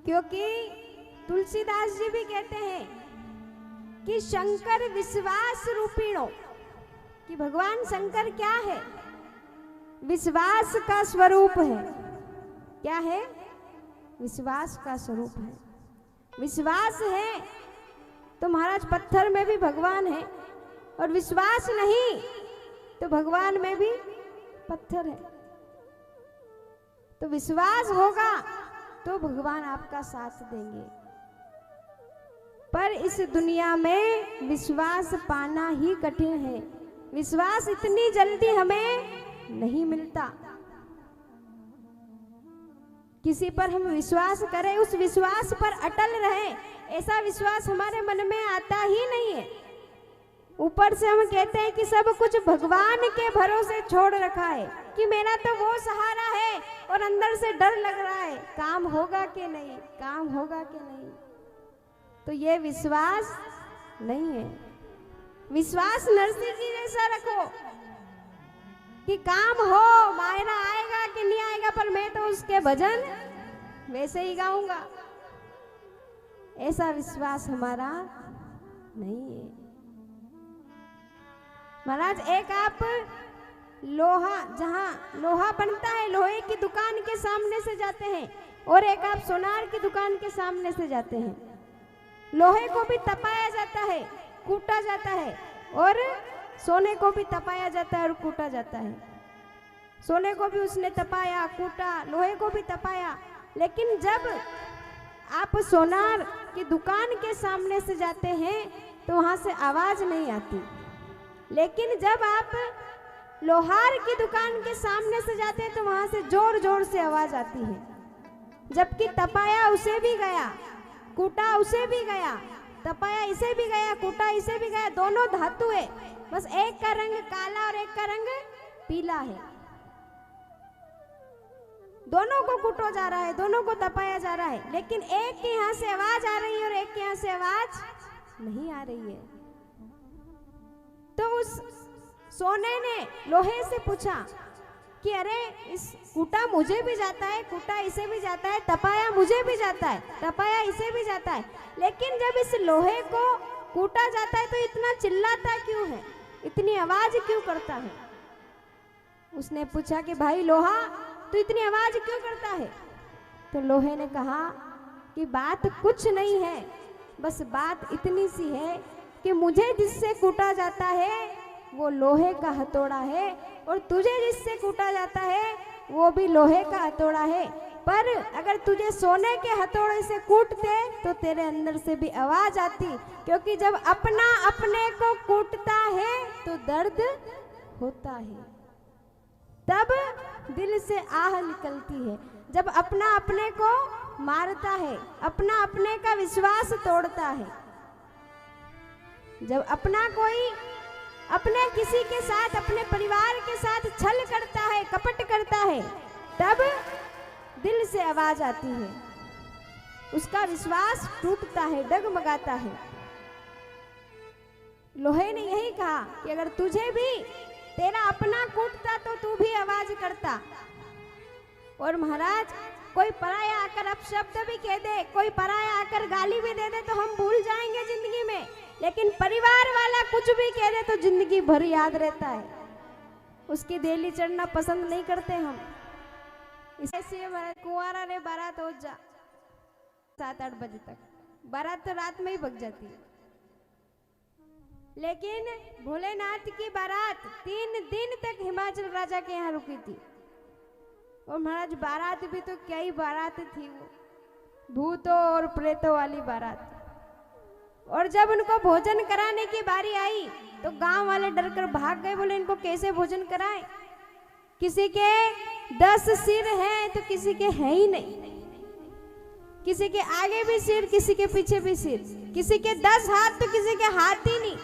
क्योंकि तुलसीदास जी भी कहते हैं कि शंकर विश्वास रूपिणो, कि भगवान शंकर क्या है? विश्वास का स्वरूप है। क्या है? विश्वास का स्वरूप है। विश्वास है तो महाराज पत्थर में भी भगवान है, और विश्वास नहीं तो भगवान में भी पत्थर है। तो विश्वास होगा तो भगवान आपका साथ देंगे। पर इस दुनिया में विश्वास पाना ही कठिन है। विश्वास इतनी जल्दी हमें नहीं मिलता। किसी पर हम विश्वास करें, उस विश्वास पर अटल रहें, ऐसा विश्वास हमारे मन में आता ही नहीं है। ऊपर से हम कहते हैं कि सब कुछ भगवान के भरोसे छोड़ रखा है, कि मेरा तो वो सहारा है, और अंदर से डर लग रहा है काम होगा कि नहीं, काम होगा कि नहीं। तो ये विश्वास नहीं है। विश्वास नरसिंह जी जैसा रखो कि काम हो, मायना आएगा कि नहीं आएगा, पर मैं तो उसके भजन वैसे ही गाऊंगा। ऐसा विश्वास हमारा नहीं है। महाराज एक आप लोहा, जहाँ लोहा बनता है, लोहे की दुकान के सामने से जाते हैं, और एक आप सोनार की दुकान के सामने से जाते हैं। लोहे को भी तपाया जाता है, कूटा जाता है, और सोने को भी तपाया जाता है और कूटा जाता है। सोने को भी उसने तपाया, कूटा, लोहे को भी तपाया। लेकिन जब आप सोनार की दुकान के सामने से जाते हैं तो वहाँ से आवाज नहीं आती। लेकिन जब आप लोहार की दुकान के सामने से जाते हैं तो वहाँ से जोर जोर से आवाज आती है। जबकि तपाया उसे भी गया, कूटा उसे भी गया, तपाया इसे भी गया, कूटा इसे भी गया। दोनों धातु है, बस एक का रंग काला और एक का रंग पीला है। दोनों को कूटा जा रहा है, दोनों को तपाया जा रहा है, लेकिन एक के यहाँ से आवाज आ रही है और एक के यहाँ से आवाज नहीं आ रही है। तो उस सोने ने लोहे से पूछा कि अरे इस कूटा मुझे भी जाता है, कूटा इसे भी जाता है, तपाया मुझे भी जाता है, तपाया इसे भी जाता है, लेकिन जब इस लोहे को कूटा जाता है तो इतना चिल्लाता क्यों है, इतनी आवाज क्यों करता है? उसने पूछा कि भाई लोहा, तो इतनी आवाज क्यों करता है? तो लोहे ने कहा कि बात कुछ नहीं है, बस बात इतनी सी है कि मुझे जिससे कूटा जाता है वो लोहे का हथौड़ा है, और तुझे जिससे कूटा जाता है वो भी लोहे का हथौड़ा है। पर अगर तुझे सोने के हथौड़े से कूटते तो तेरे अंदर से भी आवाज आती, क्योंकि जब अपना अपने को कूटता है तो दर्द होता है, तब दिल से आह निकलती है। जब अपना अपने को मारता है, अपना अपने का विश्वास तोड़ता है, जब अपना कोई अपने किसी के साथ, अपने परिवार के साथ छल करता है, कपट करता है, तब दिल से आवाज आती है, उसका विश्वास टूटता है, डगमगाता है। लोहे ने यही कहा कि अगर तुझे भी तेरा अपना कूटता तो तू भी आवाज करता। और महाराज कोई पराया आकर अपशब्द भी कह दे, कोई पराया आकर गाली भी दे दे तो हम भूल जाएंगे जिंदगी में, लेकिन परिवार वाला कुछ भी कह दे तो जिंदगी भर याद रहता है। उसकी देली चढ़ना पसंद नहीं करते हम। इसलिए कुंवारा रे बारात हो जा 7-8 बजे तक, बारात तो रात में ही भग जाती है। लेकिन भोलेनाथ की बारात 3 दिन तक हिमाचल राजा के यहाँ रुकी थी। और महाराज बारात भी तो क्या ही बारात थी, वो भूतों और प्रेतों वाली बारात। और जब उनको भोजन कराने की बारी आई तो गांव वाले डरकर भाग गए, बोले इनको कैसे भोजन कराएं? किसी के 10 सिर हैं तो किसी के है ही नहीं, किसी के आगे भी सिर, किसी के पीछे भी सिर, किसी के 10 हाथ तो किसी के हाथ ही नहीं,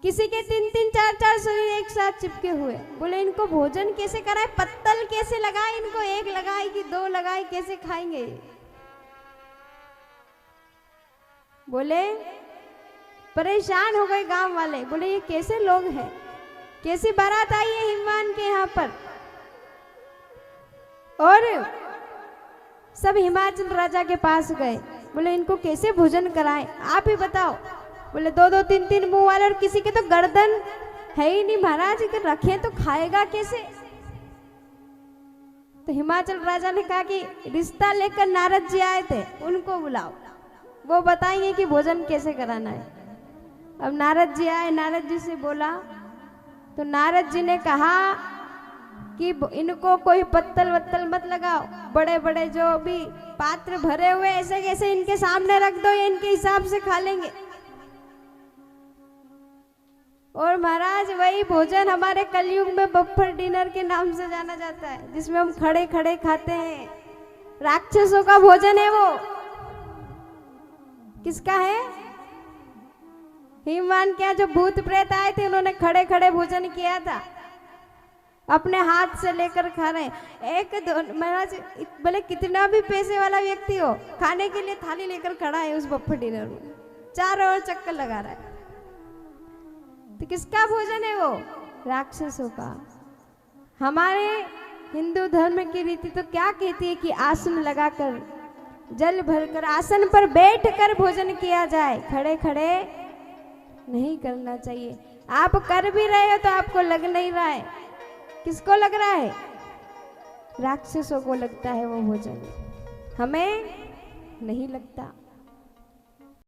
किसी के 3-3 4-4 शरीर एक साथ चिपके हुए। बोले इनको भोजन कैसे कराए, पत्तल कैसे लगाए, इनको 1 लगाए कि 2 लगाए, कैसे खाएंगे? बोले परेशान हो गए गांव वाले, बोले ये कैसे लोग हैं, कैसी बारात आई है हिमवान के यहाँ पर। और सब हिमाचल राजा के पास गए, बोले इनको कैसे भोजन कराएं, आप ही बताओ। बोले 2-2 3-3 मुंह वाले और किसी के तो गर्दन है ही नहीं महाराज, रखे तो खाएगा कैसे। तो हिमाचल राजा ने कहा कि रिश्ता लेकर नारद जी आए थे, उनको बुलाओ, वो बताएंगे कि भोजन कैसे कराना है। अब नारद जी आए, नारद जी से बोला तो नारद जी ने कहा कि इनको कोई पत्तल वत्तल मत लगाओ, बड़े बड़े जो भी पात्र भरे हुए ऐसे कैसे इनके सामने रख दो, ये इनके हिसाब से खा लेंगे। और महाराज वही भोजन हमारे कलयुग में बफर डिनर के नाम से जाना जाता है, जिसमें हम खड़े खड़े खाते हैं। राक्षसों का भोजन है वो। किसका है? हिमवान के यहाँ जो भूत प्रेत आए थे उन्होंने खड़े खड़े भोजन किया था, अपने हाथ से लेकर खा रहे हैं। एक दो महाराज भले कितना भी पैसे वाला व्यक्ति हो, खाने के लिए थाली लेकर खड़ा है उस बफर डिनर में, चारों ओर चक्कर लगा रहा है। तो किसका भोजन है वो? राक्षसों का। हमारे हिंदू धर्म की रीति तो क्या कहती है कि आसन लगाकर, जल भरकर, आसन पर बैठकर भोजन किया जाए, खड़े खड़े नहीं करना चाहिए। आप कर भी रहे हो तो आपको लग नहीं रहा है। किसको लग रहा है? राक्षसों को लगता है वो भोजन, हमें नहीं लगता।